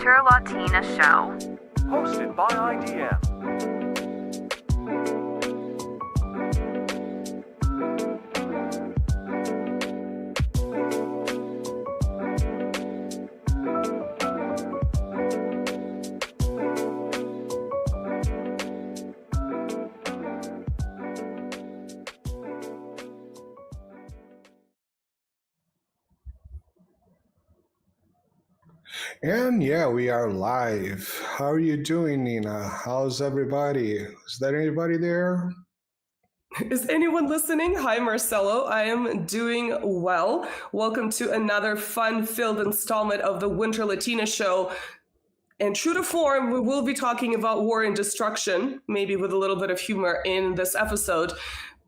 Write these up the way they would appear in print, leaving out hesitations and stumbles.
Latina show. Hosted by IDM. And yeah, we are live. How are you doing, Nina? How's everybody? Is there anybody there? Is anyone listening? Hi, Marcelo. I am doing well. Welcome to another fun-filled installment of the Winter Latina show. And true to form, we will be talking about war and destruction, maybe with a little bit of humor in this episode.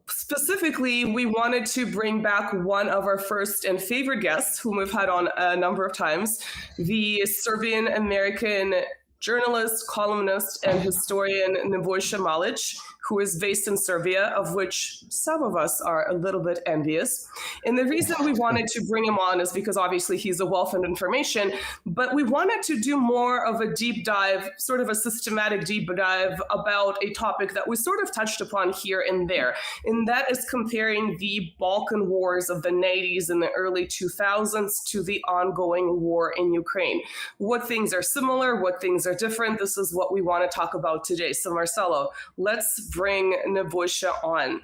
Specifically, we wanted to bring back one of our first and favorite guests, whom we've had on a number of times, the Serbian-American journalist, columnist, and historian Nebojsa Malic, who is based in Serbia, of which some of us are a little bit envious. And the reason we wanted to bring him on is because obviously he's a wealth of information, but we wanted to do more of a deep dive, sort of a systematic deep dive about a topic that we sort of touched upon here and there. And that is comparing the Balkan wars of the 90s and the early 2000s to the ongoing war in Ukraine. What things are similar, what things are different. This is what we want to talk about today. So Marcelo, let's bring Nebojsa on.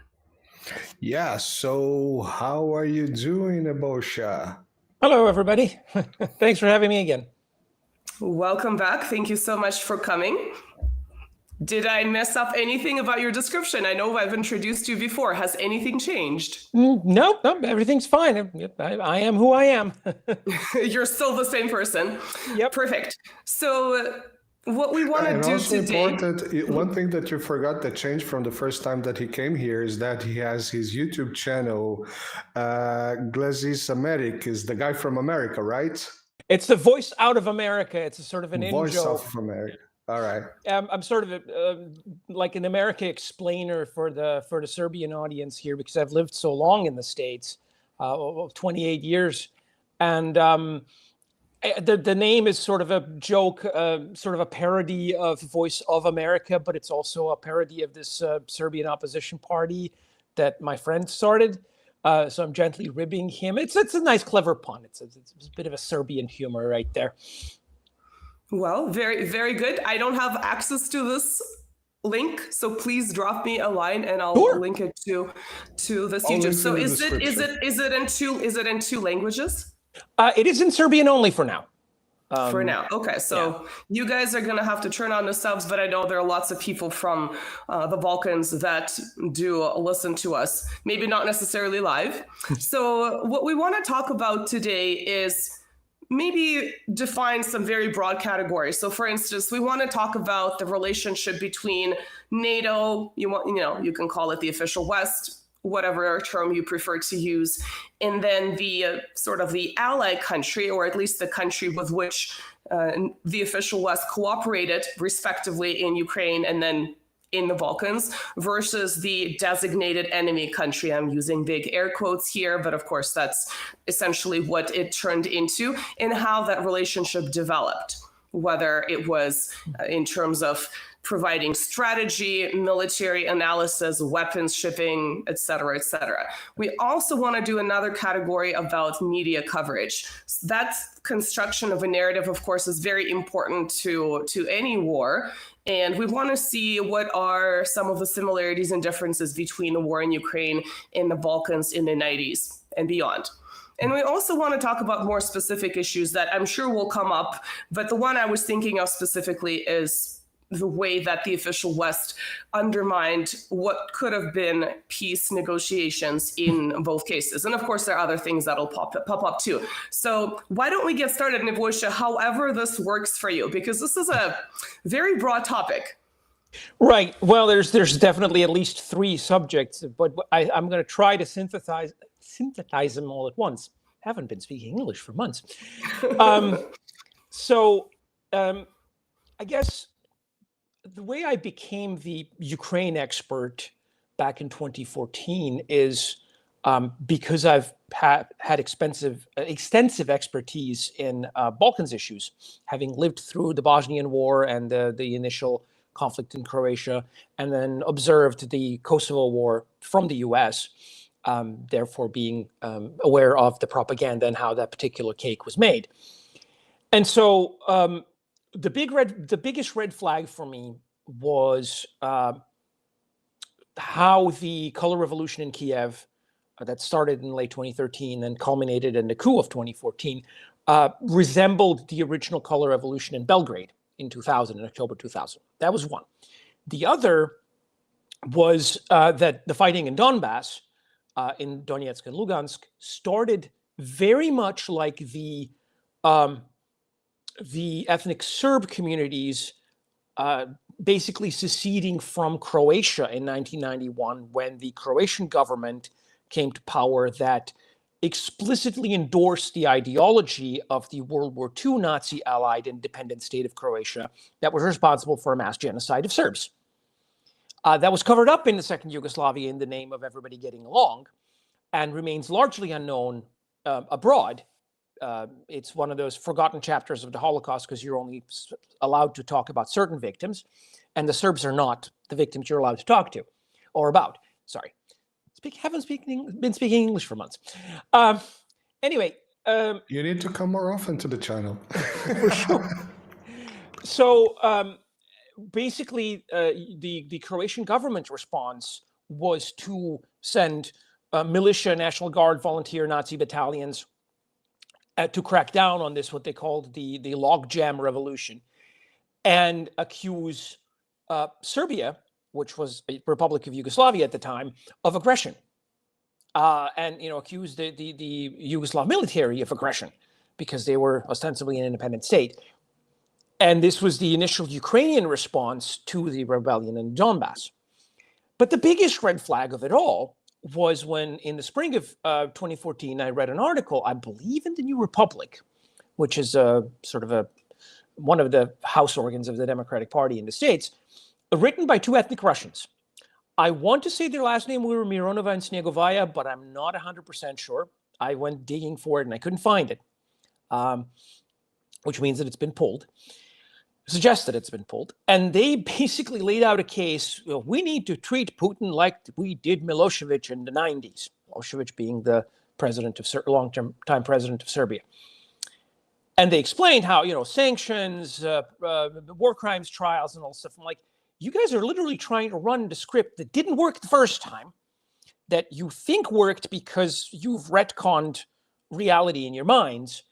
Yeah, so how are you doing, Nebojsa? Hello, everybody. Thanks for having me again. Welcome back. Thank you so much for coming. Did I mess up anything about your description? I know I've introduced you before. Has anything changed? No, everything's fine. I am who I am. You're still the same person. Yep. Perfect. So what we want to do today... Important, one thing that you forgot that changed from the first time that he came here is that he has his YouTube channel. Nebojsa Malic is the guy from America, right? It's the voice out of America. It's a sort of an Voice in-joke. of America. All right. I'm sort of like an America explainer for the Serbian audience here because I've lived so long in the States, 28 years, and the name is sort of a joke, sort of a parody of Voice of America, but it's also a parody of this Serbian opposition party that my friend started. So I'm gently ribbing him. It's a nice, clever pun. It's a bit of a Serbian humor right there. Well, very, very good. I don't have access to this link, so please drop me a line and I'll link it to this YouTube. So is it in two languages? It is in Serbian only for now. For now. Okay. So You guys are going to have to turn on the subs, but I know there are lots of people from the Balkans that do listen to us, maybe not necessarily live. So what we want to talk about today is maybe define some very broad categories. So for instance, we want to talk about the relationship between NATO, you can call it the official West, whatever term you prefer to use, and then the sort of the ally country, or at least the country with which the official West cooperated respectively in Ukraine and then in the Balkans, versus the designated enemy country. I'm using big air quotes here, but of course that's essentially what it turned into, and how that relationship developed, whether it was in terms of providing strategy, military analysis, weapons shipping, et cetera, et cetera. We also want to do another category about media coverage. That construction of a narrative, of course, is very important to any war. And we want to see what are some of the similarities and differences between the war in Ukraine and the Balkans in the 90s and beyond. And we also want to talk about more specific issues that I'm sure will come up. But the one I was thinking of specifically is the way that the official West undermined what could have been peace negotiations in both cases. And of course, there are other things that'll pop up too. So why don't we get started, Nebojsa, however this works for you, because this is a very broad topic. Right. Well, there's definitely at least three subjects, but I'm going to try to synthesize them all at once. Haven't been speaking English for months. I guess the way I became the Ukraine expert back in 2014 is because I've had extensive expertise in Balkans issues, having lived through the Bosnian War and the initial conflict in Croatia, and then observed the Kosovo War from the U.S., therefore being aware of the propaganda and how that particular cake was made. And so the biggest red flag for me was how the color revolution in Kiev that started in late 2013 and culminated in the coup of 2014 resembled the original color revolution in Belgrade in October 2000. That was one. The other was that the fighting in Donbass, in Donetsk and Lugansk, started very much like the ethnic Serb communities basically seceding from Croatia in 1991, when the Croatian government came to power that explicitly endorsed the ideology of the World War II Nazi-allied independent state of Croatia that was responsible for a mass genocide of Serbs. That was covered up in the Second Yugoslavia in the name of everybody getting along, and remains largely unknown abroad. It's one of those forgotten chapters of the Holocaust because you're only allowed to talk about certain victims, and the Serbs are not the victims you're allowed to talk to or about. Sorry. Haven't been speaking English for months. Anyway. You need to come more often to the channel. For sure. So basically, the Croatian government response was to send militia, National Guard, volunteer Nazi battalions to crack down on this, what they called the logjam revolution, and accuse Serbia, which was a Republic of Yugoslavia at the time, of aggression, and accused the Yugoslav military of aggression because they were ostensibly an independent state. And this was the initial Ukrainian response to the rebellion in Donbass. But the biggest red flag of it all was when, in the spring of 2014, I read an article, I believe in the New Republic, which is one of the house organs of the Democratic Party in the States, written by two ethnic Russians. I want to say their last name were Mironova and Snegovaya, but I'm not 100% sure. I went digging for it and I couldn't find it, which means that it's been pulled. Suggests that it's been pulled. And they basically laid out a case, we need to treat Putin like we did Milosevic in the 90s, Milosevic being the long-term president of Serbia. And they explained how, sanctions, war crimes trials and all stuff. I'm like, you guys are literally trying to run the script that didn't work the first time, that you think worked because you've retconned reality in your minds,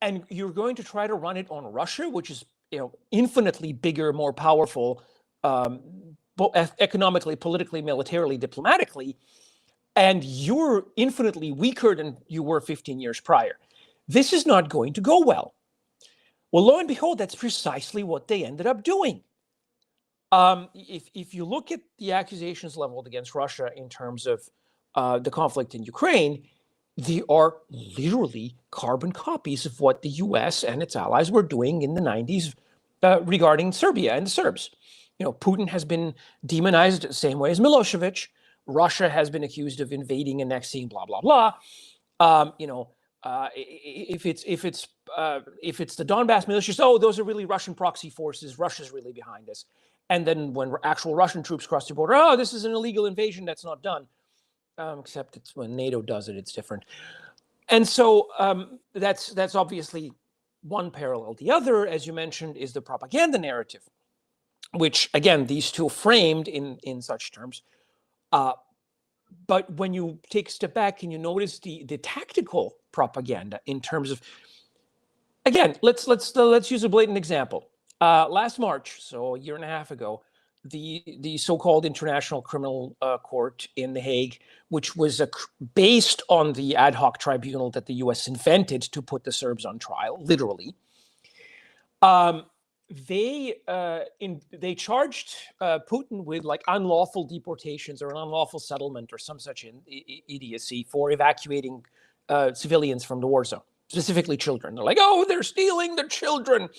and you're going to try to run it on Russia, which is infinitely bigger, more powerful, economically, politically, militarily, diplomatically, and you're infinitely weaker than you were 15 years prior. This is not going to go well. Well, lo and behold, that's precisely what they ended up doing. If you look at the accusations leveled against Russia in terms of the conflict in Ukraine, they are literally carbon copies of what the U.S. and its allies were doing in the 90s regarding Serbia and the Serbs. Putin has been demonized the same way as Milosevic. Russia has been accused of invading, annexing, blah blah blah. If it's the Donbass militias, those are really Russian proxy forces. Russia's really behind this. And then when actual Russian troops cross the border, this is an illegal invasion that's not done. Except it's when NATO does it, it's different. And so that's obviously one parallel. The other, as you mentioned, is the propaganda narrative, which, again, these two framed in such terms. But when you take a step back and you notice the tactical propaganda in terms of, again, let's use a blatant example. Last March, so a year and a half ago, the so-called International Criminal Court in The Hague, which was based on the ad hoc tribunal that the U.S. invented to put the Serbs on trial, literally. They charged Putin with unlawful deportations or an unlawful settlement or some such idiocy for evacuating civilians from the war zone, specifically children. They're like, they're stealing the children.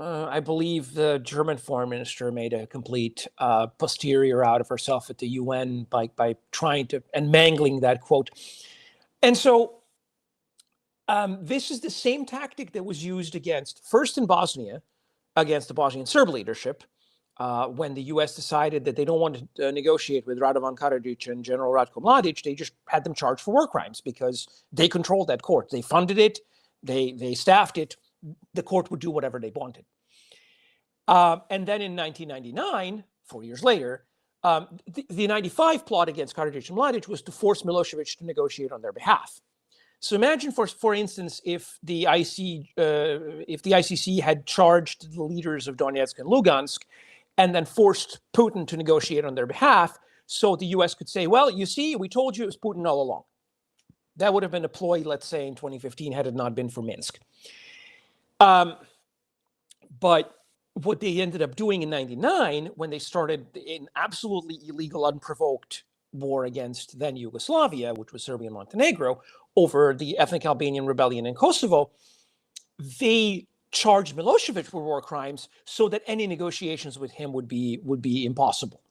I believe the German foreign minister made a complete posterior out of herself at the UN by trying to and mangling that quote. And so this is the same tactic that was used first in Bosnia, against the Bosnian Serb leadership, when the U.S. decided that they don't want to negotiate with Radovan Karadzic and General Ratko Mladic. They just had them charged for war crimes because they controlled that court. They funded it, they staffed it. The court would do whatever they wanted. And then in 1999, 4 years later, the 95 plot against Karadzic and Mladic was to force Milosevic to negotiate on their behalf. So imagine, for instance, if the ICC had charged the leaders of Donetsk and Lugansk and then forced Putin to negotiate on their behalf, so the US could say, well, you see, we told you it was Putin all along. That would have been a ploy, let's say, in 2015, had it not been for Minsk. But what they ended up doing in 99, when they started an absolutely illegal, unprovoked war against then Yugoslavia, which was Serbia and Montenegro, over the ethnic Albanian rebellion in Kosovo, they charged Milosevic for war crimes so that any negotiations with him would be impossible,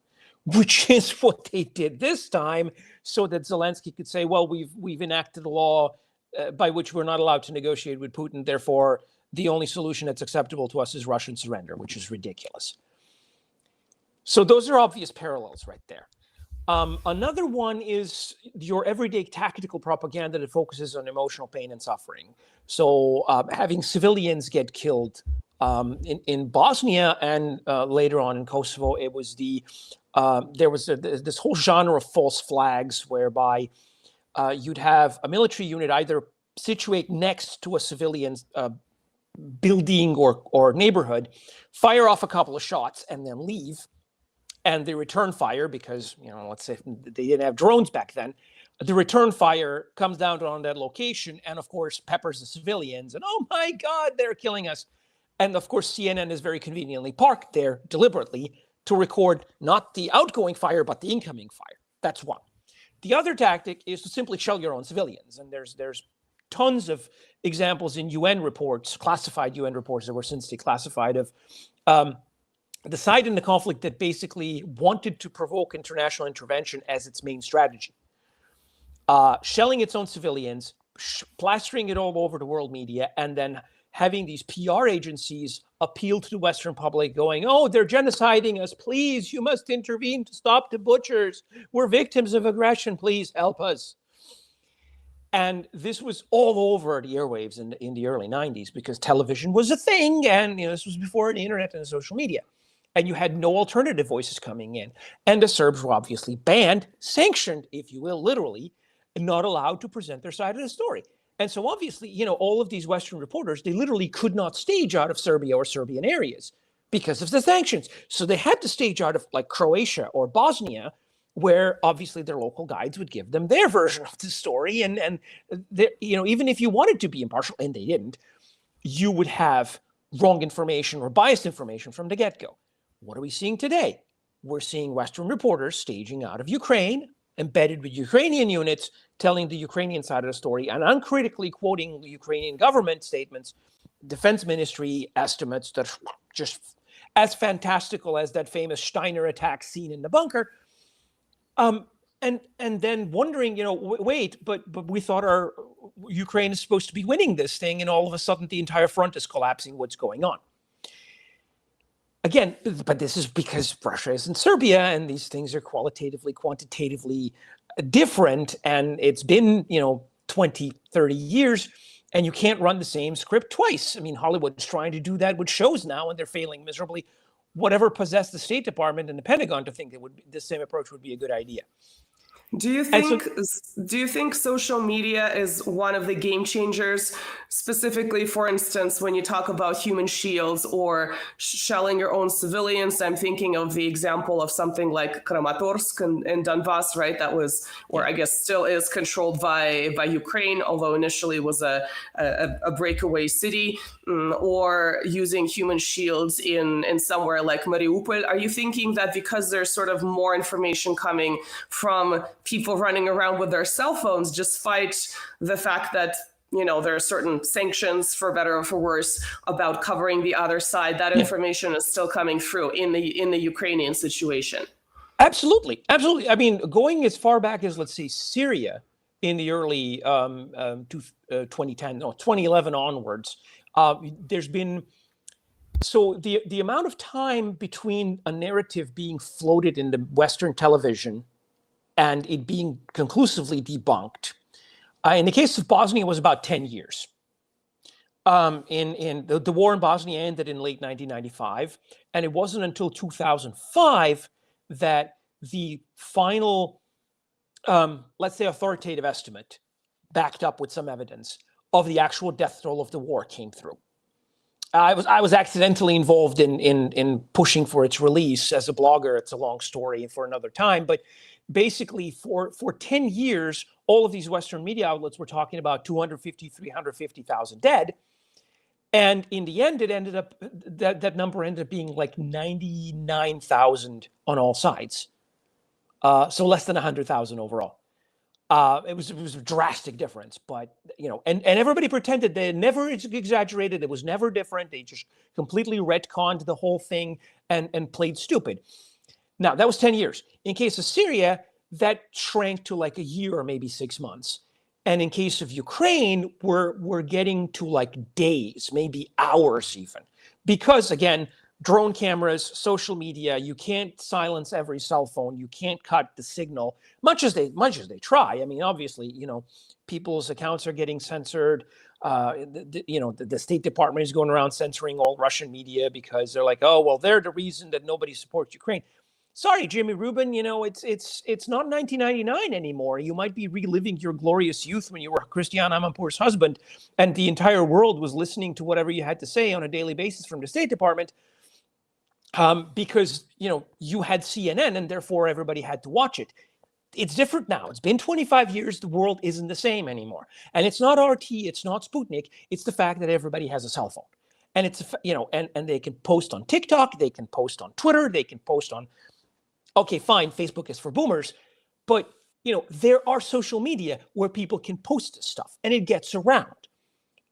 which is what they did this time, so that Zelensky could say, well, we've enacted a law by which we're not allowed to negotiate with Putin, therefore the only solution that's acceptable to us is Russian surrender, which is ridiculous. So those are obvious parallels right there. Another one is your everyday tactical propaganda that focuses on emotional pain and suffering. So having civilians get killed in Bosnia and later on in Kosovo, it was there was this whole genre of false flags whereby you'd have a military unit either situate next to a civilian building or neighborhood, fire off a couple of shots and then leave. And the return fire, because, let's say they didn't have drones back then, the return fire comes down on that location and, of course, peppers the civilians. And, oh, my God, they're killing us. And, of course, CNN is very conveniently parked there deliberately to record not the outgoing fire, but the incoming fire. That's one. The other tactic is to simply shell your own civilians. And there's tons of examples in UN reports, classified UN reports that were since declassified, of the side in the conflict that basically wanted to provoke international intervention as its main strategy. Shelling its own civilians, plastering it all over the world media, and then having these PR agencies appeal to the Western public going, oh, they're genociding us. Please, you must intervene to stop the butchers. We're victims of aggression. Please help us. And this was all over the airwaves in the early 90s because television was a thing. And this was before the internet and social media. And you had no alternative voices coming in. And the Serbs were obviously banned, sanctioned, if you will, literally, and not allowed to present their side of the story. And so obviously, all of these Western reporters, they literally could not stage out of Serbia or Serbian areas because of the sanctions. So they had to stage out of like Croatia or Bosnia, where obviously their local guides would give them their version of the story. And even if you wanted to be impartial, and they didn't, you would have wrong information or biased information from the get-go. What are we seeing today? We're seeing Western reporters staging out of Ukraine, embedded with Ukrainian units, telling the Ukrainian side of the story and uncritically quoting the Ukrainian government statements, defense ministry estimates that are just as fantastical as that famous Steiner attack scene in the bunker. And then wondering, wait, but we thought our Ukraine is supposed to be winning this thing, and all of a sudden the entire front is collapsing. What's going on? Again, but this is because Russia is in Serbia, and these things are qualitatively, quantitatively different. And it's been, 20, 30 years, and you can't run the same script twice. I mean, Hollywood's trying to do that with shows now, and they're failing miserably. Whatever possessed the State Department and the Pentagon to think that this same approach would be a good idea. Do you think social media is one of the game changers, specifically, for instance, when you talk about human shields or shelling your own civilians? I'm thinking of the example of something like Kramatorsk in Donbass, right? That was, or I guess still is, controlled by Ukraine, although initially was a breakaway city, or using human shields in somewhere like Mariupol. Are you thinking that because there's sort of more information coming from people running around with their cell phones, despite the fact that there are certain sanctions, for better or for worse, about covering the other side. That information is still coming through in the Ukrainian situation. Absolutely. I mean, going as far back as, let's say, Syria in the early 2011 onwards, there's been, so the amount of time between a narrative being floated in the Western television and it being conclusively debunked, in the case of Bosnia, it was about 10 years. The war in Bosnia ended in late 1995, and it wasn't until 2005 that the final, let's say, authoritative estimate, backed up with some evidence of the actual death toll of the war, came through. I was accidentally involved in pushing for its release as a blogger. It's a long story for another time, but basically for 10 years, all of these Western media outlets were talking about 250, 350,000 dead. And in the end, it ended up, that number ended up being like 99,000 on all sides. So less than 100,000 overall. It was a drastic difference, but and everybody pretended they never exaggerated. It was never different. They just completely retconned the whole thing and played stupid. Now that was 10 years. In case of Syria, that shrank to like a year or maybe 6 months. And in case of Ukraine, we're getting to like days, maybe hours even, because again, drone cameras, social media, you can't silence every cell phone, you can't cut the signal, much as they try. I mean, obviously, people's accounts are getting censored. The State Department is going around censoring all Russian media because they're like, oh, well, they're the reason that nobody supports Ukraine. Sorry, Jimmy Rubin, it's not 1999 anymore. You might be reliving your glorious youth when you were Christiane Amanpour's husband, and the entire world was listening to whatever you had to say on a daily basis from the State Department, because you had CNN and therefore everybody had to watch it. It's different now. It's been 25 years. The world isn't the same anymore, and it's not RT, it's not Sputnik. It's the fact that everybody has a cell phone, and it's and they can post on TikTok, they can post on Twitter, they can post on. Okay, fine, Facebook is for boomers, but there are social media where people can post this stuff and it gets around.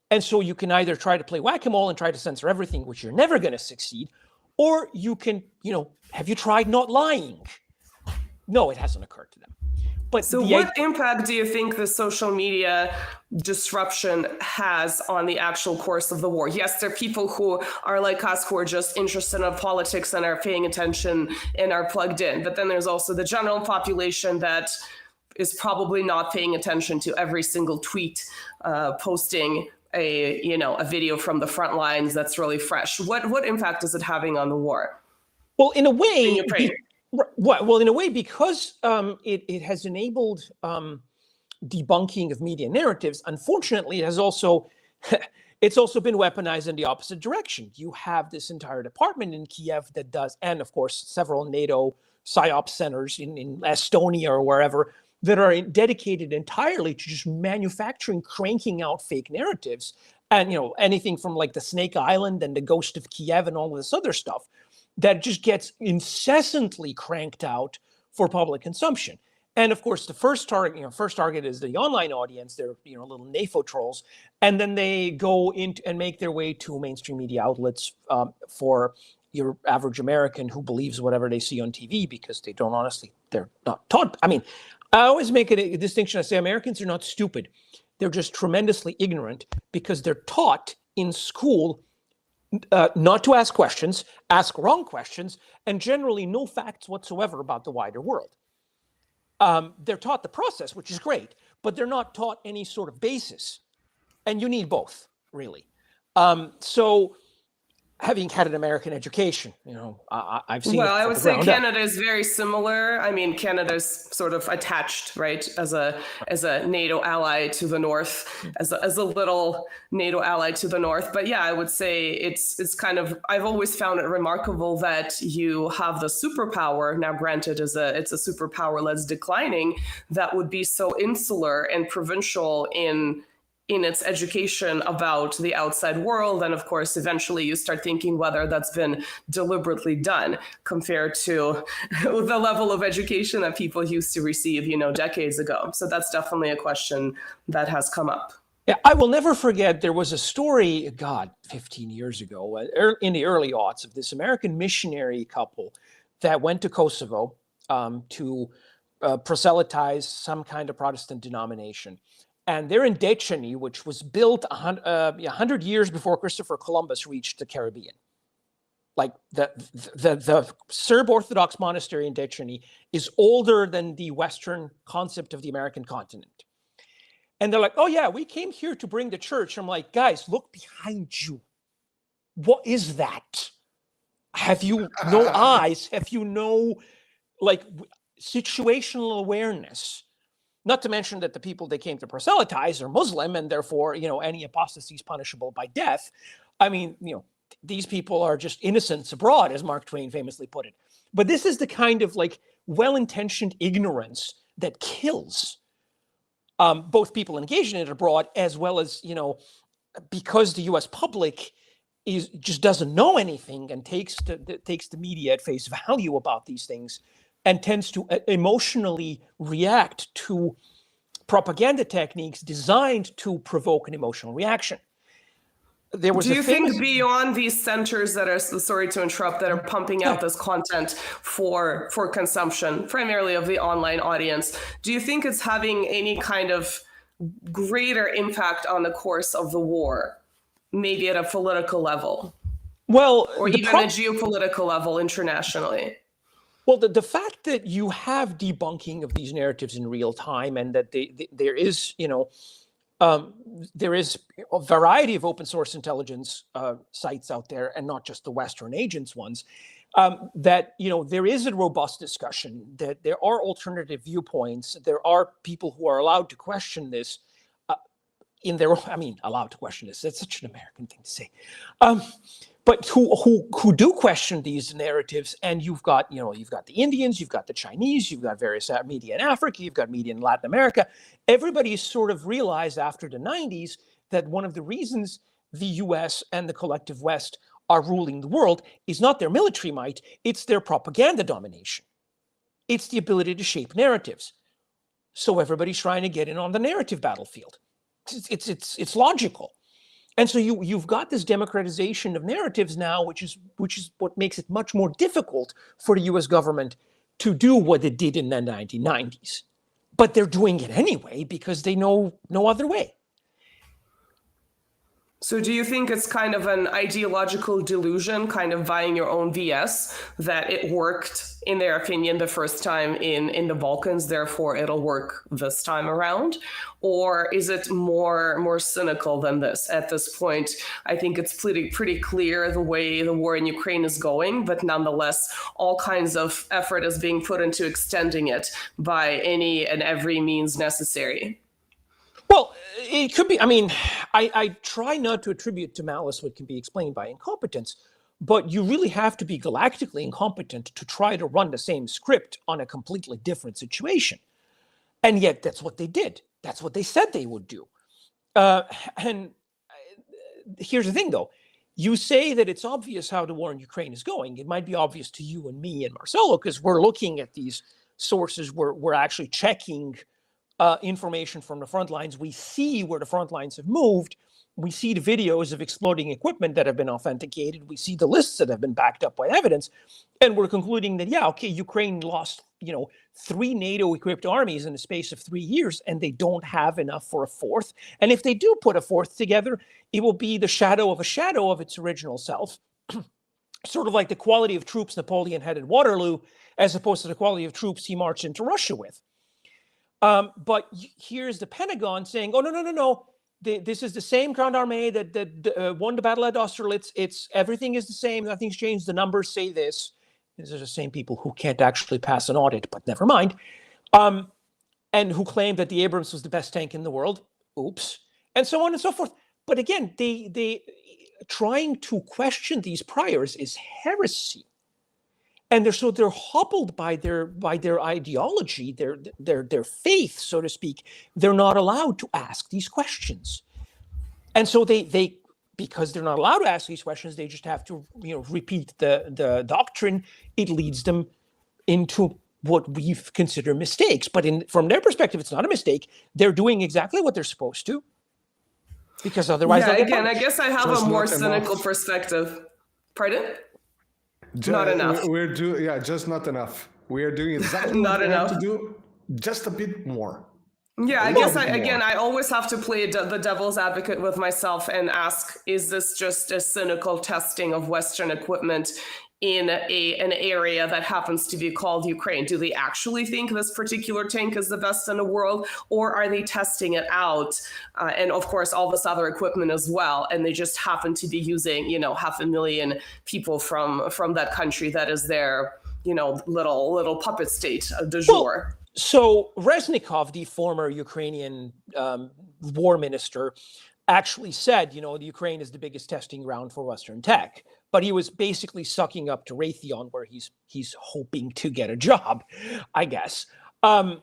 And so you can either try to play whack-a-mole and try to censor everything, which you're never going to succeed, or you can, have you tried not lying? No, it hasn't occurred to them. But so what impact do you think the social media disruption has on the actual course of the war? Yes, there are people who are like us who are just interested in politics and are paying attention and are plugged in. But then there's also the general population that is probably not paying attention to every single tweet, posting a video from the front lines that's really fresh. What impact is it having on the war? Well, in a way, in Ukraine? Well, in a way, because it has enabled debunking of media narratives. Unfortunately, it has also it's also been weaponized in the opposite direction. You have this entire department in Kiev that does, and of course, several NATO PSYOP centers in Estonia or wherever that are dedicated entirely to just manufacturing, cranking out fake narratives, and anything from like the Snake Island and the Ghost of Kiev and all this other stuff that just gets incessantly cranked out for public consumption. And of course, the first target is the online audience. They're little NAFO trolls, and then they go into and make their way to mainstream media outlets for your average American who believes whatever they see on TV because they're not taught. I mean, I always make a distinction. I say Americans are not stupid; they're just tremendously ignorant because they're taught in school not to ask questions, ask wrong questions, and generally no facts whatsoever about the wider world. They're taught the process, which is great, but they're not taught any sort of basis. And you need both, really. So having had an American education, I've seen. Well, I would say Canada is very similar. I mean, Canada's sort of attached, right, as a NATO ally to the north, as a little NATO ally to the north. But yeah, I would say it's kind of. I've always found it remarkable that you have the superpower. Now, granted, it's a superpower that's declining. That would be so insular and provincial in its education about the outside world. And of course, eventually you start thinking whether that's been deliberately done compared to the level of education that people used to receive, decades ago. So that's definitely a question that has come up. Yeah, I will never forget, there was a story, God, 15 years ago, in the early aughts, of this American missionary couple that went to Kosovo to proselytize some kind of Protestant denomination. And they're in Deceni, which was built 100 years before Christopher Columbus reached the Caribbean. Like the Serb Orthodox monastery in Deceni is older than the Western concept of the American continent. And they're like, oh yeah, we came here to bring the church. I'm like, guys, look behind you. What is that? Have you no eyes? Have you no situational awareness? Not to mention that the people they came to proselytize are Muslim, and therefore, any apostasy is punishable by death. I mean, these people are just innocents abroad, as Mark Twain famously put it. But this is the kind of well-intentioned ignorance that kills both people engaged in it abroad, as well as, because the U.S. public just doesn't know anything and takes the media at face value about these things, and tends to emotionally react to propaganda techniques designed to provoke an emotional reaction. Do you think beyond these centers that are, sorry to interrupt, that are pumping out this content for consumption, primarily of the online audience, do you think it's having any kind of greater impact on the course of the war, maybe at a political level? Well, or even a geopolitical level internationally? Well, the fact that you have debunking of these narratives in real time, and that there is, there is a variety of open source intelligence sites out there, and not just the Western agents ones, that, there is a robust discussion, that there are alternative viewpoints, there are people who are allowed to question this allowed to question this. That's such an American thing to say. But who do question these narratives, and you've got the Indians, you've got the Chinese, you've got various media in Africa, you've got media in Latin America. Everybody sort of realized after the 90s that one of the reasons the US and the collective West are ruling the world is not their military might, it's their propaganda domination. It's the ability to shape narratives. So everybody's trying to get in on the narrative battlefield. It's logical. And so you've got this democratization of narratives now, which is what makes it much more difficult for the U.S. government to do what it did in the 1990s. But they're doing it anyway because they know no other way. So do you think it's kind of an ideological delusion, kind of buying your own VS, that it worked, in their opinion, the first time in the Balkans, therefore it'll work this time around? Or is it more cynical than this at this point? I think it's pretty clear the way the war in Ukraine is going, but nonetheless, all kinds of effort is being put into extending it by any and every means necessary. Well, it could be. I try not to attribute to malice what can be explained by incompetence, but you really have to be galactically incompetent to try to run the same script on a completely different situation. And yet that's what they did. That's what they said they would do. And here's the thing, though. You say that it's obvious how the war in Ukraine is going. It might be obvious to you and me and Marcelo because we're looking at these sources. We're actually checking information from the front lines. We see where the front lines have moved. We see the videos of exploding equipment that have been authenticated. We see the lists that have been backed up by evidence. And we're concluding that, Ukraine lost, 3 NATO-equipped armies in the space of 3 years, and they don't have enough for a fourth. And if they do put a fourth together, it will be the shadow of its original self. Sort of like the quality of troops Napoleon had at Waterloo, as opposed to the quality of troops he marched into Russia with. But here's the Pentagon saying, "Oh no! This is the same Grand Armée that won the battle at Austerlitz. Everything is the same. Nothing's changed. The numbers say this." These are the same people who can't actually pass an audit, but never mind. And who claim that the Abrams was the best tank in the world. Oops, and so on and so forth. But again, they trying to question these priors is heresy. And they're hobbled by their ideology, their faith, so to speak. They're not allowed to ask these questions, and so they because they're not allowed to ask these questions, they just have to repeat the doctrine. It leads them into what we consider mistakes, but from their perspective, it's not a mistake. They're doing exactly what they're supposed to. because otherwise Yeah, they'll get again, I punished. guess I have Just a more not cynical enough. perspective. Pardon? Ju- Not enough. just not enough. We are doing exactly what Not we have to enough. do, just a bit more. Yeah, A I little guess bit more. I always have to play the devil's advocate with myself and ask, is this just a cynical testing of Western equipment in an area that happens to be called Ukraine? Do they actually think this particular tank is the best in the world, or are they testing it out? And of course, all this other equipment as well, and they just happen to be using, 500,000 people from that country that is their, little puppet state du jour. So Reznikov, the former Ukrainian war minister, actually said, the Ukraine is the biggest testing ground for Western tech. But he was basically sucking up to Raytheon, where he's hoping to get a job, I guess. I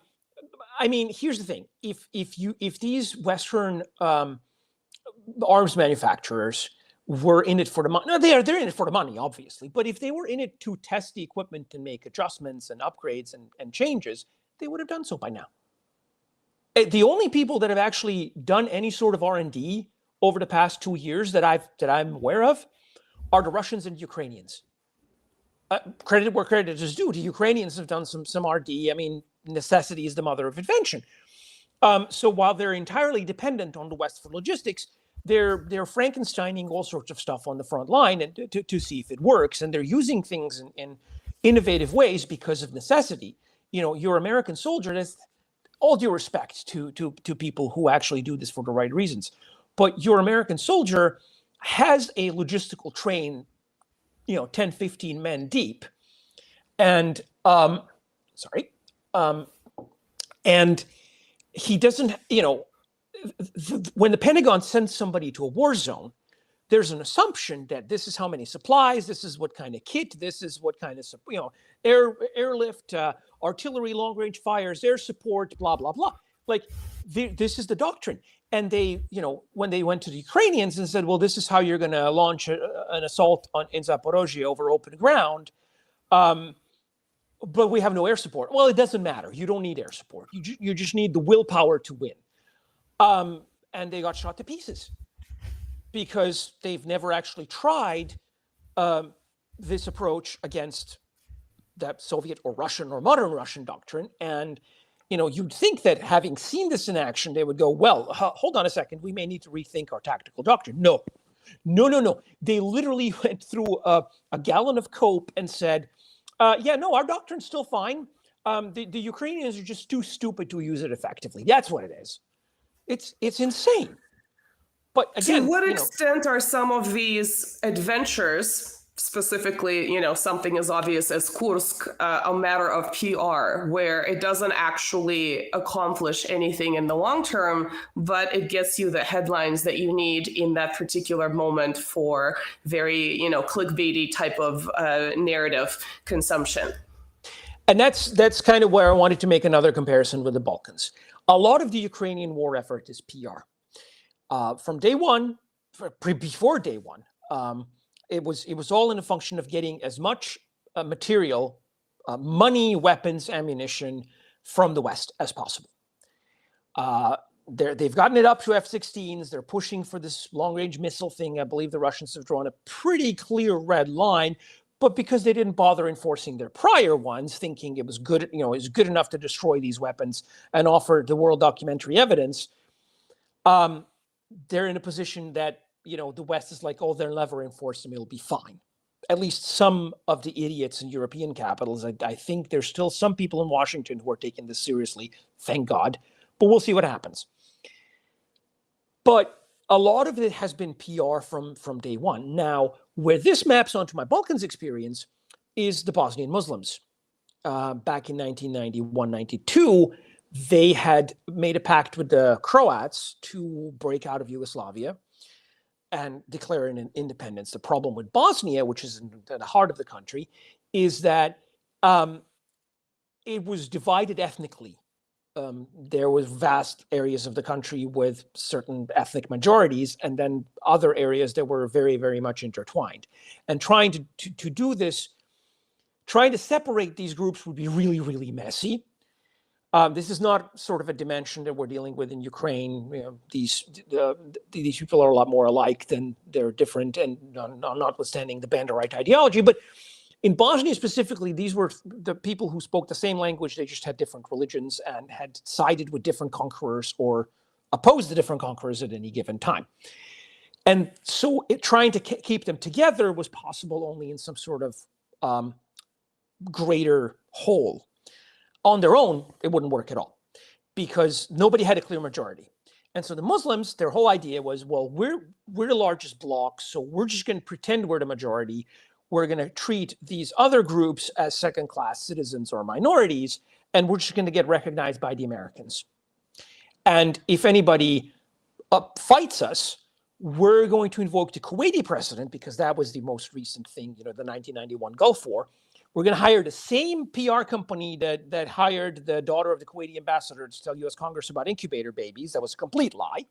mean, here's the thing: if these Western arms manufacturers were in it for the money, no, they're in it for the money, obviously. But if they were in it to test the equipment and make adjustments and upgrades and changes, they would have done so by now. The only people that have actually done any sort of R&D over the past 2 years that I'm aware of are the Russians and Ukrainians. Credit where credit is due. The Ukrainians have done some R&D. I mean, necessity is the mother of invention. So while they're entirely dependent on the West for logistics, they're Frankensteining all sorts of stuff on the front line and to see if it works. And they're using things in innovative ways because of necessity. Your American soldier, that's all due respect to people who actually do this for the right reasons. But your American soldier has a logistical train, 10, 15 men deep. And, and he doesn't, when the Pentagon sends somebody to a war zone, there's an assumption that this is how many supplies, this is what kind of kit, this is what kind of, airlift, artillery, long-range fires, air support, blah, blah, blah. Like, this is the doctrine. And they, when they went to the Ukrainians and said, well, this is how you're going to launch an assault in Zaporozhye over open ground, but we have no air support. Well, it doesn't matter. You don't need air support. You just need the willpower to win. And they got shot to pieces because they've never actually tried this approach against that Soviet or Russian or modern Russian doctrine. And, you'd think that having seen this in action, they would go, well, hold on a second, we may need to rethink our tactical doctrine. No. They literally went through a gallon of coke and said, our doctrine's still fine. The Ukrainians are just too stupid to use it effectively. That's what it is. It's insane. But again, to what extent are some of these adventures, specifically, something as obvious as Kursk, a matter of PR, where it doesn't actually accomplish anything in the long term, but it gets you the headlines that you need in that particular moment for very, clickbaity type of narrative consumption? And that's kind of where I wanted to make another comparison with the Balkans. A lot of the Ukrainian war effort is PR. From day one, before day one, it was all in a function of getting as much material, money, weapons, ammunition from the West as possible. They've gotten it up to F-16s. They're pushing for this long-range missile thing. I believe the Russians have drawn a pretty clear red line, but because they didn't bother enforcing their prior ones, thinking it was good, it was good enough to destroy these weapons and offer the world documentary evidence, they're in a position that, the West is like, oh, they'll never enforce them, it'll be fine. At least some of the idiots in European capitals, I think there's still some people in Washington who are taking this seriously, thank God, but we'll see what happens. But a lot of it has been PR from day one. Now, where this maps onto my Balkans experience is the Bosnian Muslims. Back in 1991-92, they had made a pact with the Croats to break out of Yugoslavia and declare an independence. The problem with Bosnia, which is in the heart of the country, is that it was divided ethnically. There was vast areas of the country with certain ethnic majorities, and then other areas that were very, very much intertwined. And trying to do this, trying to separate these groups would be really, really messy. This is not sort of a dimension that we're dealing with in Ukraine. These people are a lot more alike than they're different, and notwithstanding the Banderite ideology. But in Bosnia specifically, these were the people who spoke the same language. They just had different religions and had sided with different conquerors or opposed the different conquerors at any given time. And so trying to keep them together was possible only in some sort of greater whole. On their own, it wouldn't work at all because nobody had a clear majority. And so the Muslims, their whole idea was, well, we're the largest bloc, so we're just going to pretend we're the majority. We're going to treat these other groups as second-class citizens or minorities, and we're just going to get recognized by the Americans. And if anybody fights us, we're going to invoke the Kuwaiti precedent, because that was the most recent thing, the 1991 Gulf War. We're going to hire the same PR company that hired the daughter of the Kuwaiti ambassador to tell U.S. Congress about incubator babies. That was a complete lie.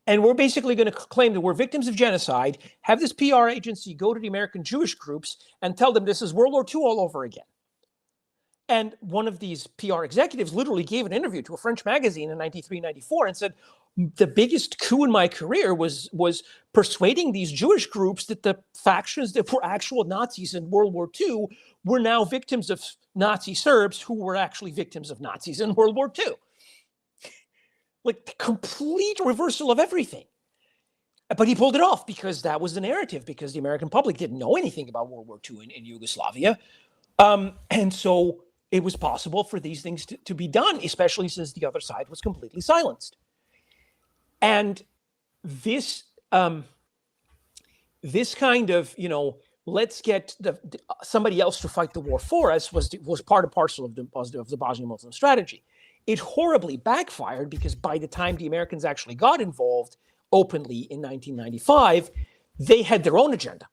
And we're basically going to claim that we're victims of genocide, have this PR agency go to the American Jewish groups and tell them this is World War II all over again. And one of these PR executives literally gave an interview to a French magazine in 93, 94 and said, the biggest coup in my career was persuading these Jewish groups that the factions that were actual Nazis in World War II were now victims of Nazi Serbs who were actually victims of Nazis in World War II. Like the complete reversal of everything. But he pulled it off because that was the narrative, because the American public didn't know anything about World War II in Yugoslavia. And so it was possible for these things to be done, especially since the other side was completely silenced. And this this kind of, let's get somebody else to fight the war for us was part and parcel of the Bosnian Muslim strategy. It horribly backfired because by the time the Americans actually got involved openly in 1995, they had their own agenda.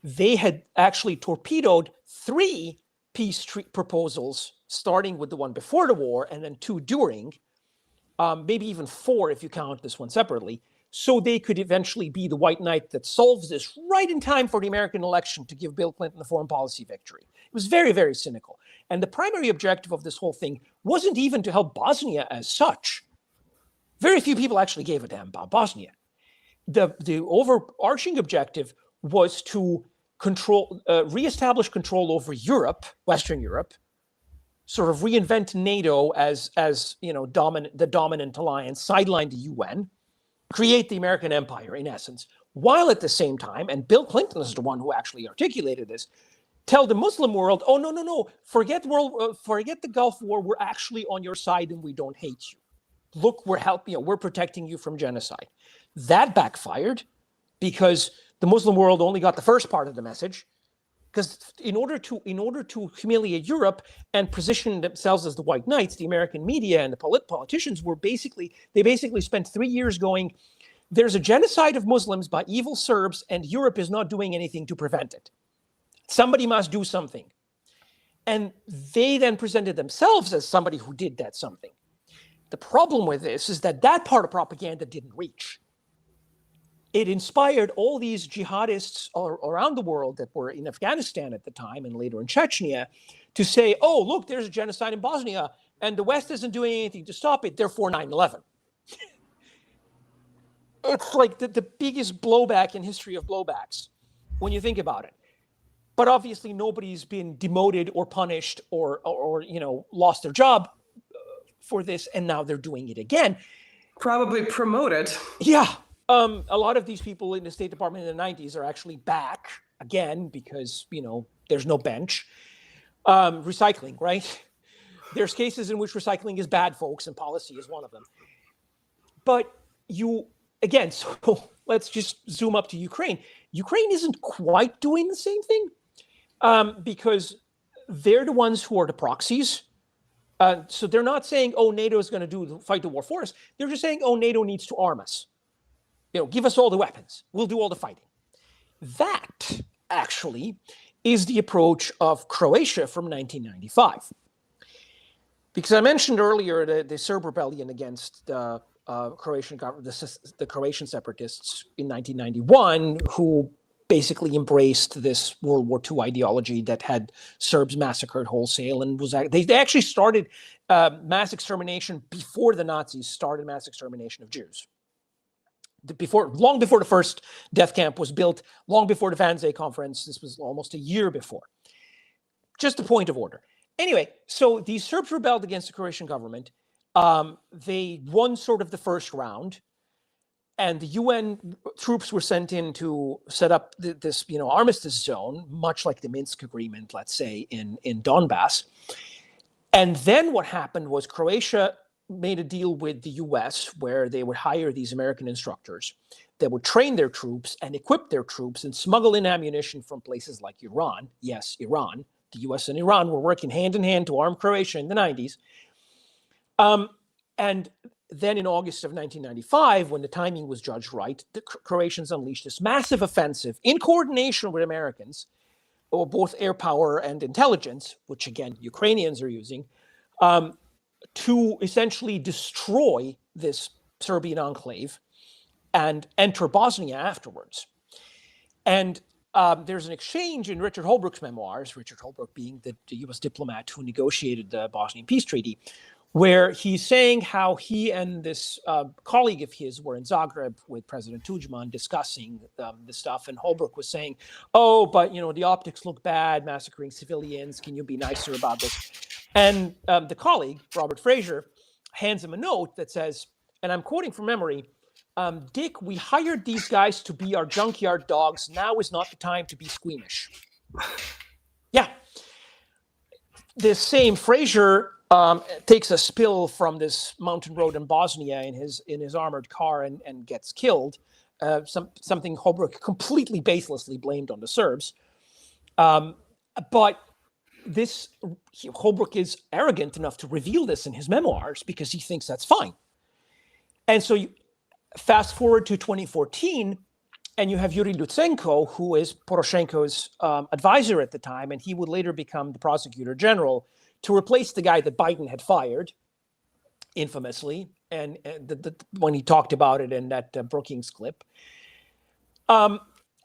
They had actually torpedoed 3 peace proposals, starting with the one before the war and then 2 during, maybe even 4 if you count this one separately, so they could eventually be the white knight that solves this right in time for the American election to give Bill Clinton the foreign policy victory. It was very, very cynical. And the primary objective of this whole thing wasn't even to help Bosnia as such. Very few people actually gave a damn about Bosnia. The overarching objective was to reestablish control over Europe, Western Europe, sort of reinvent NATO as the dominant alliance, sideline the UN, create the American empire in essence, while at the same time, and Bill Clinton is the one who actually articulated this, tell the Muslim world, oh, no, forget the Gulf War, we're actually on your side and we don't hate you. Look, we're helping you, we're protecting you from genocide. That backfired because the Muslim world only got the first part of the message, because in order to humiliate Europe and position themselves as the white knights, the American media and the politicians basically spent 3 years going, there's a genocide of Muslims by evil Serbs and Europe is not doing anything to prevent it. Somebody must do something. And they then presented themselves as somebody who did that something. The problem with this is that part of propaganda didn't reach. It inspired all these jihadists around the world that were in Afghanistan at the time and later in Chechnya to say, oh, look, there's a genocide in Bosnia and the West isn't doing anything to stop it, therefore 9/11. It's like the biggest blowback in history of blowbacks when you think about it. But obviously nobody's been demoted or punished or lost their job for this, and now they're doing it again. Probably promoted. Yeah. A lot of these people in the State Department in the 90s are actually back again because, there's no bench. Recycling, right? There's cases in which recycling is bad, folks, and policy is one of them. But so let's just zoom up to Ukraine. Ukraine isn't quite doing the same thing because they're the ones who are the proxies. So they're not saying, oh, NATO is going to fight the war for us. They're just saying, oh, NATO needs to arm us. Give us all the weapons. We'll do all the fighting. That, actually, is the approach of Croatia from 1995. Because I mentioned earlier the Serb rebellion against the Croatian separatists in 1991, who basically embraced this World War II ideology that had Serbs massacred wholesale, and they actually started mass extermination before the Nazis started mass extermination of Jews. Long before the first death camp was built, long before the Wannsee Conference. This was almost a year before. Just a point of order. Anyway, so the Serbs rebelled against the Croatian government. They won sort of the first round, and the UN troops were sent in to set up this, armistice zone, much like the Minsk Agreement, let's say, in Donbass. And then what happened was Croatia made a deal with the US where they would hire these American instructors that would train their troops and equip their troops and smuggle in ammunition from places like Iran. Yes, Iran. The US and Iran were working hand in hand to arm Croatia in the 90s. And then in August of 1995, when the timing was judged right, the Croatians unleashed this massive offensive in coordination with Americans, or both air power and intelligence, which again, Ukrainians are using, to essentially destroy this Serbian enclave and enter Bosnia afterwards. And there's an exchange in Richard Holbrooke's memoirs, Richard Holbrooke being the US diplomat who negotiated the Bosnian peace treaty, where he's saying how he and this colleague of his were in Zagreb with President Tudjman discussing the stuff. And Holbrooke was saying, oh, but, the optics look bad, massacring civilians. Can you be nicer about this? And the colleague, Robert Fraser, hands him a note that says, and I'm quoting from memory, Dick, we hired these guys to be our junkyard dogs. Now is not the time to be squeamish. Yeah. This same Fraser takes a spill from this mountain road in Bosnia in his armored car and gets killed. Something Holbrooke completely baselessly blamed on the Serbs. But Holbrooke is arrogant enough to reveal this in his memoirs because he thinks that's fine. And so you fast forward to 2014, and you have Yuri Lutsenko, who is Poroshenko's advisor at the time, and he would later become the prosecutor general to replace the guy that Biden had fired, infamously, and when he talked about it in that Brookings clip. And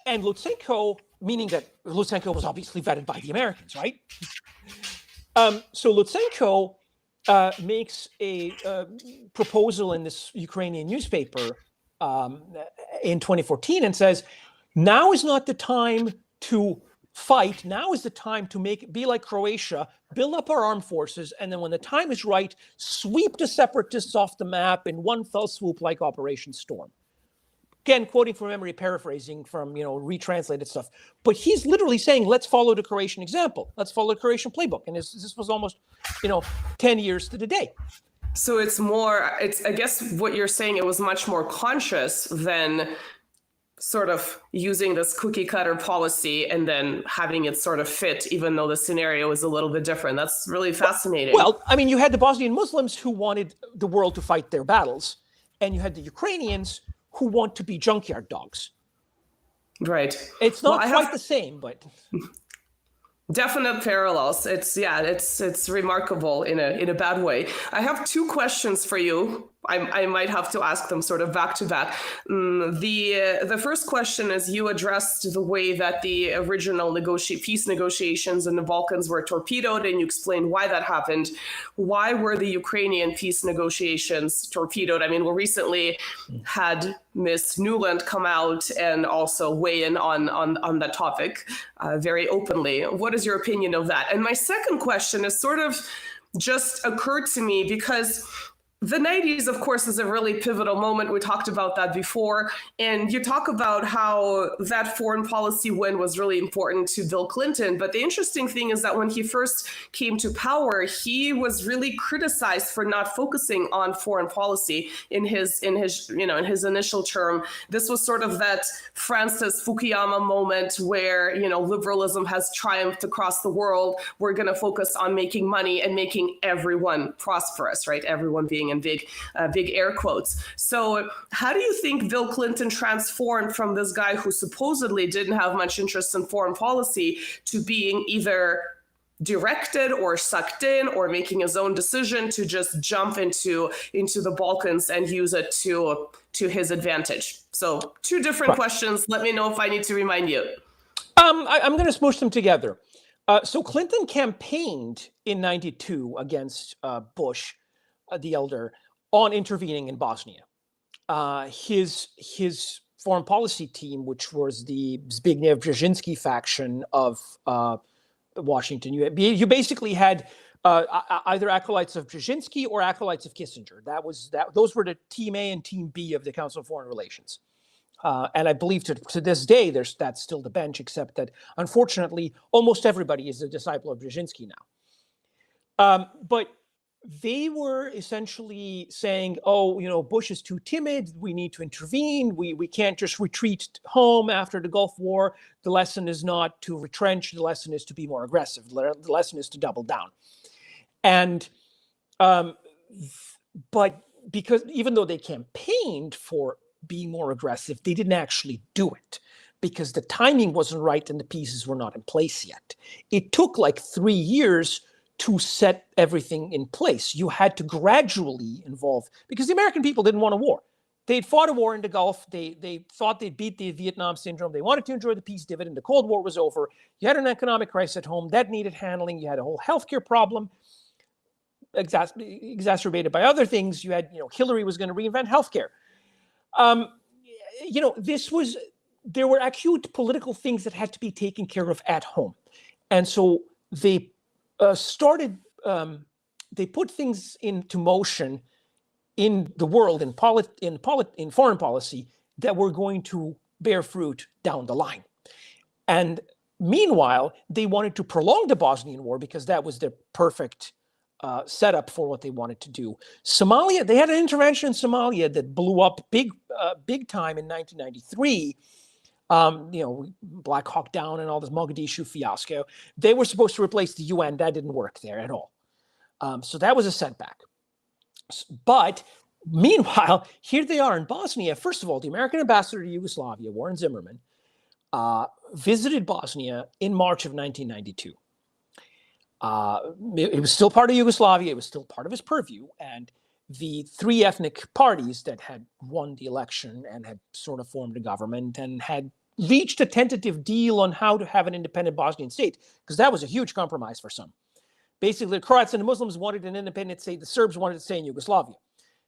Lutsenko, meaning that Lutsenko was obviously vetted by the Americans, right? So Lutsenko makes a proposal in this Ukrainian newspaper in 2014 and says, now is not the time to fight. Now is the time to be like Croatia, build up our armed forces, and then when the time is right, sweep the separatists off the map in one fell swoop like Operation Storm. Again, quoting from memory, paraphrasing from, retranslated stuff. But he's literally saying, let's follow the Croatian example. Let's follow the Croatian playbook. And this was almost, 10 years to the day. So I guess what you're saying, it was much more conscious than sort of using this cookie cutter policy and then having it sort of fit, even though the scenario is a little bit different. That's really fascinating. Well, I mean, you had the Bosnian Muslims who wanted the world to fight their battles, and you had the Ukrainians who want to be junkyard dogs. Right. It's not quite the same, but definite parallels. It's remarkable in a bad way. I have two questions for you. I might have to ask them sort of back to back. The first question is, you addressed the way that the original peace negotiations in the Balkans were torpedoed, and you explained why that happened. Why were the Ukrainian peace negotiations torpedoed? I mean, we recently had Ms. Newland come out and also weigh in on that topic very openly. What is your opinion of that? And my second question is sort of just occurred to me because the 90s, of course, is a really pivotal moment. We talked about that before. And you talk about how that foreign policy win was really important to Bill Clinton. But the interesting thing is that when he first came to power, he was really criticized for not focusing on foreign policy in his initial term. This was sort of that Francis Fukuyama moment where, liberalism has triumphed across the world. We're going to focus on making money and making everyone prosperous, right? Everyone being in big air quotes. So how do you think Bill Clinton transformed from this guy who supposedly didn't have much interest in foreign policy to being either directed or sucked in or making his own decision to just jump into the Balkans and use it to his advantage? So two different questions. Let me know if I need to remind you. I'm going to smoosh them together. So Clinton campaigned in '92 against Bush, the elder, on intervening in Bosnia. His foreign policy team, which was the Zbigniew Brzezinski faction of Washington, you basically had either acolytes of Brzezinski or acolytes of Kissinger. Those were the Team A and Team B of the Council of Foreign Relations. And I believe to this day, that's still the bench, except that unfortunately, almost everybody is a disciple of Brzezinski now. But they were essentially saying, oh, Bush is too timid. We need to intervene. We can't just retreat home after the Gulf War. The lesson is not to retrench. The lesson is to be more aggressive. The lesson is to double down. And but because even though they campaigned for being more aggressive, they didn't actually do it because the timing wasn't right and the pieces were not in place yet. It took like 3 years to set everything in place. You had to gradually involve, because the American people didn't want a war. They'd fought a war in the Gulf. They thought they'd beat the Vietnam syndrome. They wanted to enjoy the peace dividend. The Cold War was over. You had an economic crisis at home that needed handling. You had a whole healthcare problem exacerbated by other things. You had, Hillary was going to reinvent healthcare. There were acute political things that had to be taken care of at home. And so they they put things into motion in the world, in foreign policy, that were going to bear fruit down the line. And meanwhile, they wanted to prolong the Bosnian War because that was their perfect setup for what they wanted to do. Somalia, they had an intervention in Somalia that blew up big time in 1993. Black Hawk Down and all this Mogadishu fiasco. They were supposed to replace the UN. That didn't work there at all. So that was a setback. But meanwhile, here they are in Bosnia. First of all, the American ambassador to Yugoslavia, Warren Zimmerman, visited Bosnia in March of 1992. It was still part of Yugoslavia. It was still part of his purview. And the three ethnic parties that had won the election and had sort of formed a government and had reached a tentative deal on how to have an independent Bosnian state, because that was a huge compromise for some. Basically, the Croats and the Muslims wanted an independent state. The Serbs wanted to stay in Yugoslavia.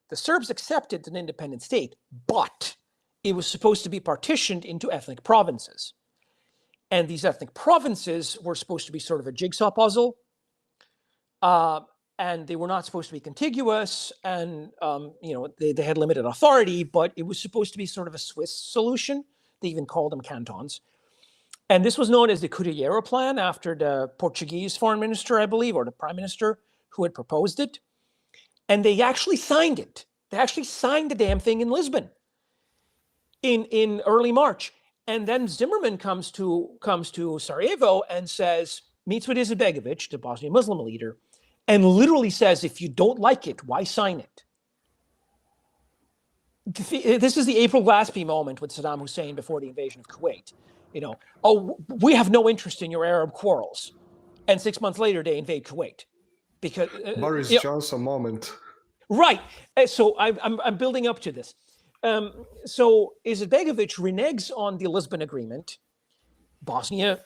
The Serbs accepted an independent state, but it was supposed to be partitioned into ethnic provinces. And these ethnic provinces were supposed to be sort of a jigsaw puzzle. And they were not supposed to be contiguous, and they had limited authority, but it was supposed to be sort of a Swiss solution. They even called them cantons. And this was known as the Cudillero Plan after the Portuguese foreign minister, I believe, or the prime minister who had proposed it. And they actually signed it. They actually signed the damn thing in Lisbon in early March. And then Zimmerman comes to Sarajevo and meets with Izetbegovic, the Bosnian Muslim leader, and literally says, if you don't like it, why sign it? This is the April Glaspie moment with Saddam Hussein before the invasion of Kuwait. We have no interest in your Arab quarrels. And 6 months later, they invade Kuwait. Because Boris Johnson moment. Right. So I'm building up to this. So Izetbegovic reneges on the Lisbon Agreement. Bosnia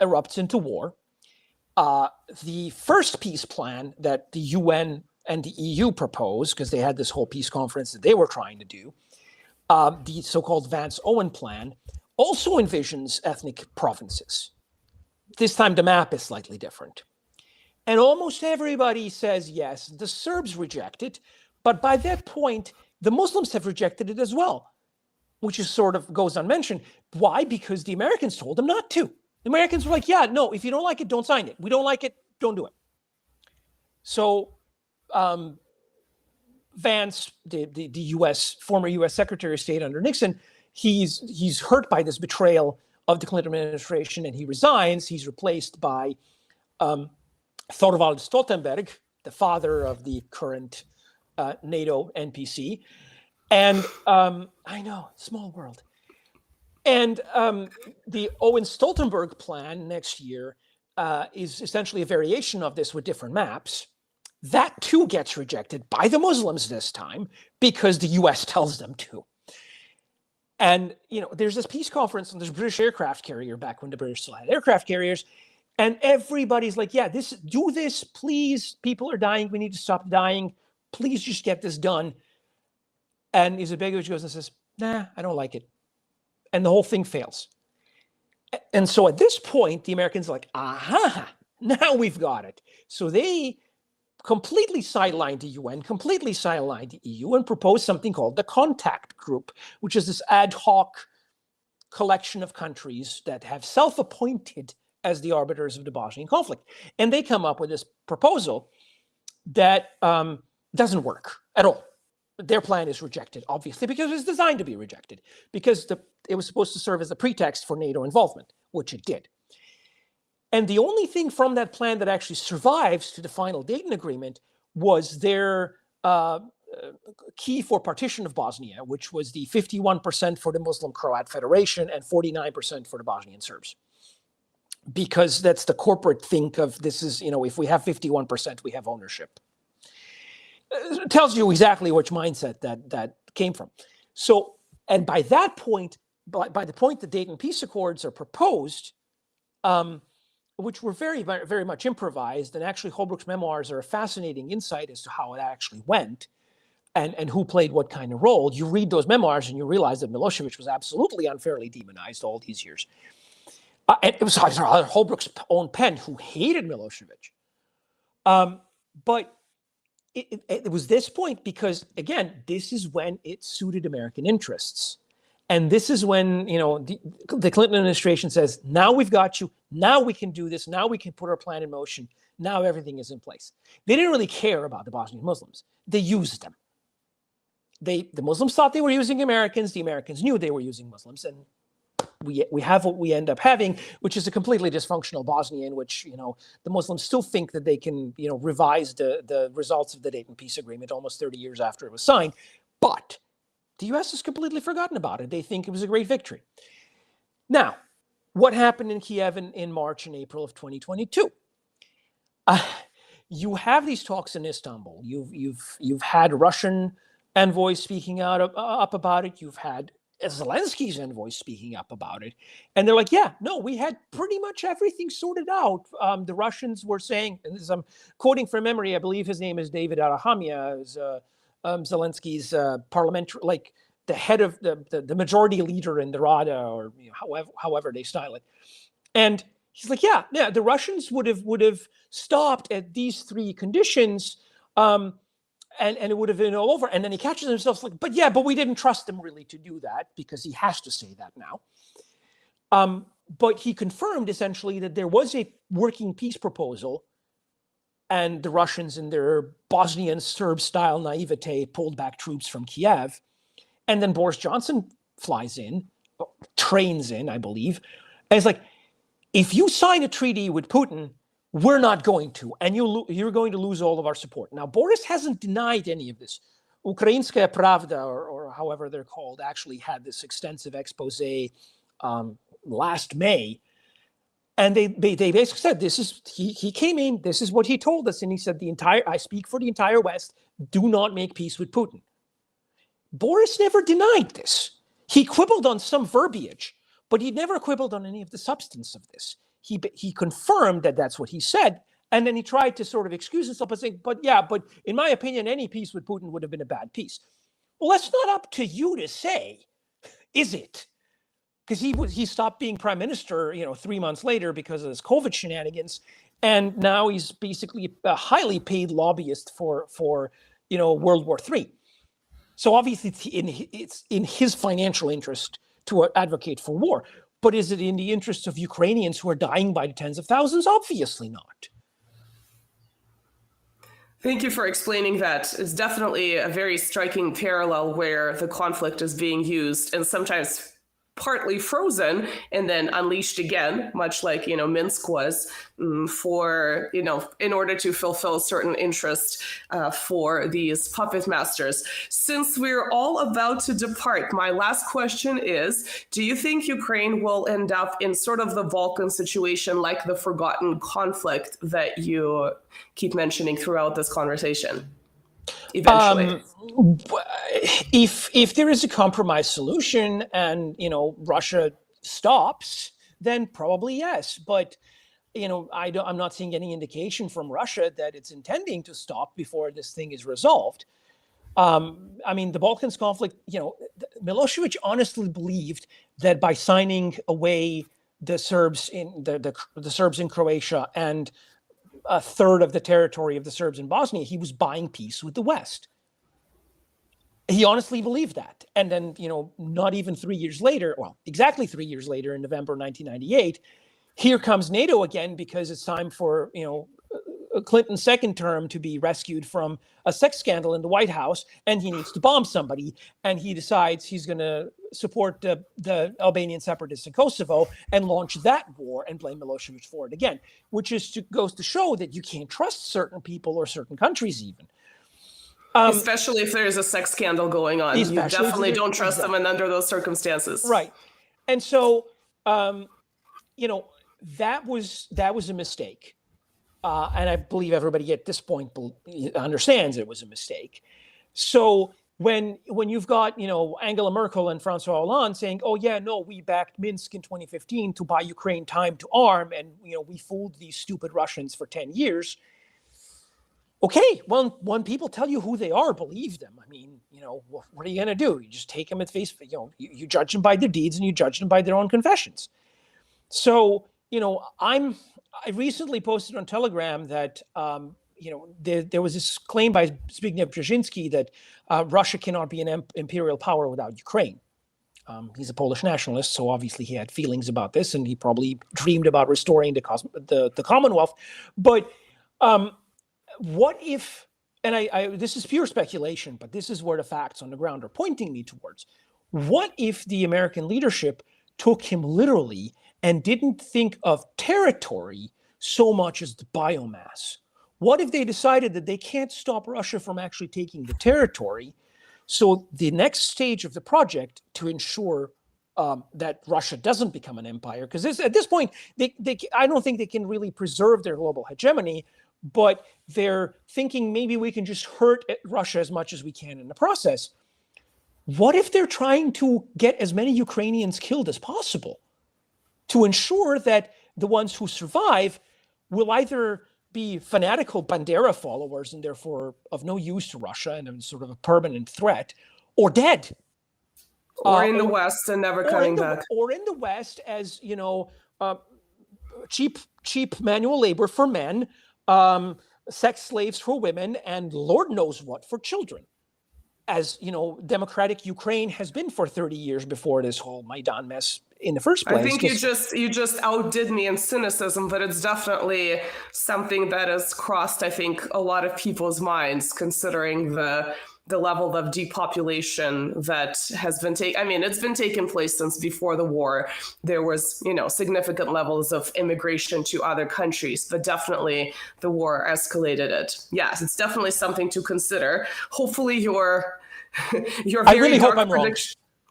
erupts into war. The first peace plan that the UN and the EU proposed, because they had this whole peace conference that they were trying to do, the so-called Vance-Owen plan, also envisions ethnic provinces. This time the map is slightly different. And almost everybody says yes. The Serbs reject it, but by that point, the Muslims have rejected it as well, which is sort of goes unmentioned. Why? Because the Americans told them not to. The Americans were like, yeah, no, if you don't like it, don't sign it. We don't like it, don't do it. So Vance, the former U.S. Secretary of State under Nixon, he's hurt by this betrayal of the Clinton administration, and he resigns. He's replaced by Thorvald Stoltenberg, the father of the current NATO NPC. And I know, small world. And the Owen-Stoltenberg plan next year is essentially a variation of this with different maps. That too gets rejected by the Muslims this time because the US tells them to. And, there's this peace conference on this British aircraft carrier back when the British still had aircraft carriers. And everybody's like, yeah, do this, please. People are dying. We need to stop dying. Please just get this done. And Izetbegovic goes and says, nah, I don't like it. And the whole thing fails. And so at this point, the Americans are like, aha, now we've got it. So they completely sidelined the UN, completely sidelined the EU, and proposed something called the Contact Group, which is this ad hoc collection of countries that have self-appointed as the arbiters of the Bosnian conflict. And they come up with this proposal that doesn't work at all. Their plan is rejected, obviously, because it's designed to be rejected, because it was supposed to serve as a pretext for NATO involvement, which it did. And the only thing from that plan that actually survives to the final Dayton Agreement was their key for partition of Bosnia, which was the 51% for the Muslim Croat Federation and 49% for the Bosnian Serbs. Because that's the corporate think of this is, if we have 51%, we have ownership. It tells you exactly which mindset that came from. So, and by that point, by the point the Dayton Peace Accords are proposed, which were very, very, very much improvised, and actually Holbrooke's memoirs are a fascinating insight as to how it actually went and who played what kind of role. You read those memoirs and you realize that Milosevic was absolutely unfairly demonized all these years. And it was Holbrooke's own pen who hated Milosevic. But it was this point because, again, this is when it suited American interests. And this is when, the Clinton administration says, now we've got you. Now we can do this. Now we can put our plan in motion. Now everything is in place. They didn't really care about the Bosnian Muslims. They used them. The Muslims thought they were using Americans. The Americans knew they were using Muslims. And we have what we end up having, which is a completely dysfunctional Bosnia in which, the Muslims still think that they can, revise the results of the Dayton Peace Agreement almost 30 years after it was signed. But the U.S. has completely forgotten about it. They think it was a great victory. Now, what happened in Kiev in March and April of 2022? You have these talks in Istanbul. You've had Russian envoys speaking up about it. You've had Zelensky's envoys speaking up about it. And they're like, yeah, no, we had pretty much everything sorted out. The Russians were saying, and this I'm quoting from memory, I believe his name is David Arahamia, is Zelensky's parliamentary, like the head of the majority leader in the Rada, or however they style it. And he's like, yeah, the Russians would have stopped at these three conditions, and it would have been all over. And then he catches himself like, but we didn't trust him really to do that, because he has to say that now. But he confirmed essentially that there was a working peace proposal, and the Russians in their Bosnian Serb-style naivete pulled back troops from Kiev. And then Boris Johnson flies in, trains in, I believe. And it's like, if you sign a treaty with Putin, we're not going to, and you're going to lose all of our support. Now, Boris hasn't denied any of this. Ukrainskaya Pravda, or however they're called, actually had this extensive expose last May. And they basically said, he came in, this is what he told us. And he said, I speak for the entire West, do not make peace with Putin. Boris never denied this. He quibbled on some verbiage, but he never quibbled on any of the substance of this. He confirmed that that's what he said, and then he tried to sort of excuse himself by saying, but in my opinion, any peace with Putin would have been a bad peace. Well, that's not up to you to say, is it? Because he stopped being prime minister, 3 months later because of his COVID shenanigans, and now he's basically a highly paid lobbyist for World War III. So obviously, it's in his financial interest to advocate for war. But is it in the interest of Ukrainians who are dying by the tens of thousands? Obviously not. Thank you for explaining that. It's definitely a very striking parallel where the conflict is being used, and sometimes partly frozen and then unleashed again, much like, Minsk was, for, in order to fulfill certain interest for these puppet masters. Since we're all about to depart, my last question is, do you think Ukraine will end up in sort of the Balkan situation, like the forgotten conflict that you keep mentioning throughout this conversation? Eventually, if there is a compromise solution and Russia stops, then probably yes. But I'm not seeing any indication from Russia that it's intending to stop before this thing is resolved. The Balkans conflict, Milosevic honestly believed that by signing away the Serbs in the Serbs in Croatia and a third of the territory of the Serbs in Bosnia, he was buying peace with the West. He honestly believed that. And then, not even 3 years later, well, exactly 3 years later, in November 1998, here comes NATO again because it's time for, Clinton's second term to be rescued from a sex scandal in the White House, and he needs to bomb somebody. And he decides he's going to support the Albanian separatists in Kosovo and launch that war and blame Milosevic for it again, which goes to show that you can't trust certain people or certain countries even. Especially if there's a sex scandal going on. You definitely don't trust them under those circumstances. Right. And so, that was a mistake. And I believe everybody at this point understands it was a mistake. So when you've got, Angela Merkel and Francois Hollande saying, oh, yeah, no, we backed Minsk in 2015 to buy Ukraine time to arm. And, we fooled these stupid Russians for 10 years. Okay, well, when people tell you who they are, believe them. What are you going to do? You just take them at face, you judge them by their deeds and you judge them by their own confessions. So, I recently posted on Telegram that, there was this claim by Zbigniew Brzezinski that Russia cannot be an imperial power without Ukraine. He's a Polish nationalist, so obviously he had feelings about this, and he probably dreamed about restoring the Commonwealth. But what if, and this is pure speculation, but this is where the facts on the ground are pointing me towards. What if the American leadership took him literally and didn't think of territory so much as the biomass? What if they decided that they can't stop Russia from actually taking the territory? So the next stage of the project to ensure that Russia doesn't become an empire, because at this point, I don't think they can really preserve their global hegemony, but they're thinking maybe we can just hurt Russia as much as we can in the process. What if they're trying to get as many Ukrainians killed as possible to ensure that the ones who survive will either be fanatical Bandera followers and therefore of no use to Russia and sort of a permanent threat, or dead? Or in the West and never coming back. Or in the West as, cheap manual labor for men, sex slaves for women, and Lord knows what for children. As, democratic Ukraine has been for 30 years before this whole Maidan mess in the first place. I think you just outdid me in cynicism, but it's definitely something that has crossed, I think, a lot of people's minds, considering the level of depopulation that has been it's been taking place since before the war. There was, significant levels of immigration to other countries, but definitely the war escalated it. Yes, it's definitely something to consider. Hopefully your very I really hope I'm wrong.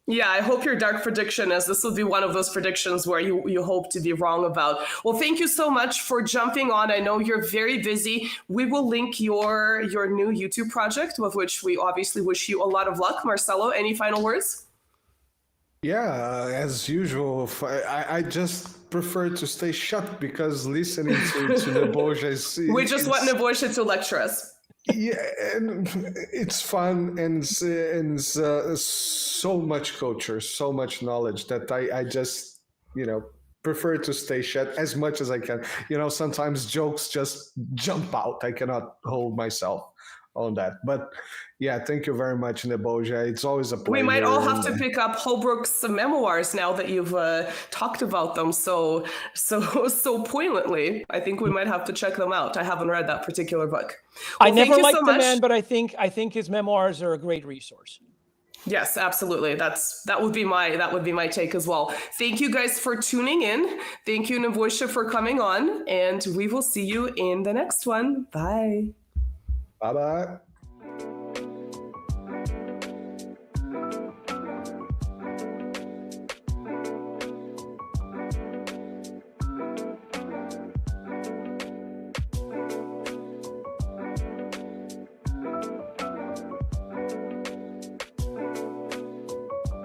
Yeah, I hope your dark prediction is this will be one of those predictions where you hope to be wrong about. Well, thank you so much for jumping on. I know you're very busy. We will link your new YouTube project, with which we obviously wish you a lot of luck. Marcelo, any final words? Yeah, as usual, I just prefer to stay shut because listening to Nebojsa is... We just want Nebojsa to lecture us. Yeah, and it's fun and so much culture, so much knowledge that I just, prefer to stay shut as much as I can. Sometimes jokes just jump out. I cannot hold myself on that. But yeah, thank you very much, Nebojsa. It's always a pleasure. We might all have to pick up Holbrook's memoirs now that you've talked about them so poignantly. I think we might have to check them out. I haven't read that particular book. Well, I never liked the man, but I think his memoirs are a great resource. Yes, absolutely. That would be my take as well. Thank you guys for tuning in. Thank you, Nebojsa, for coming on, and we will see you in the next one. Bye. Bye bye.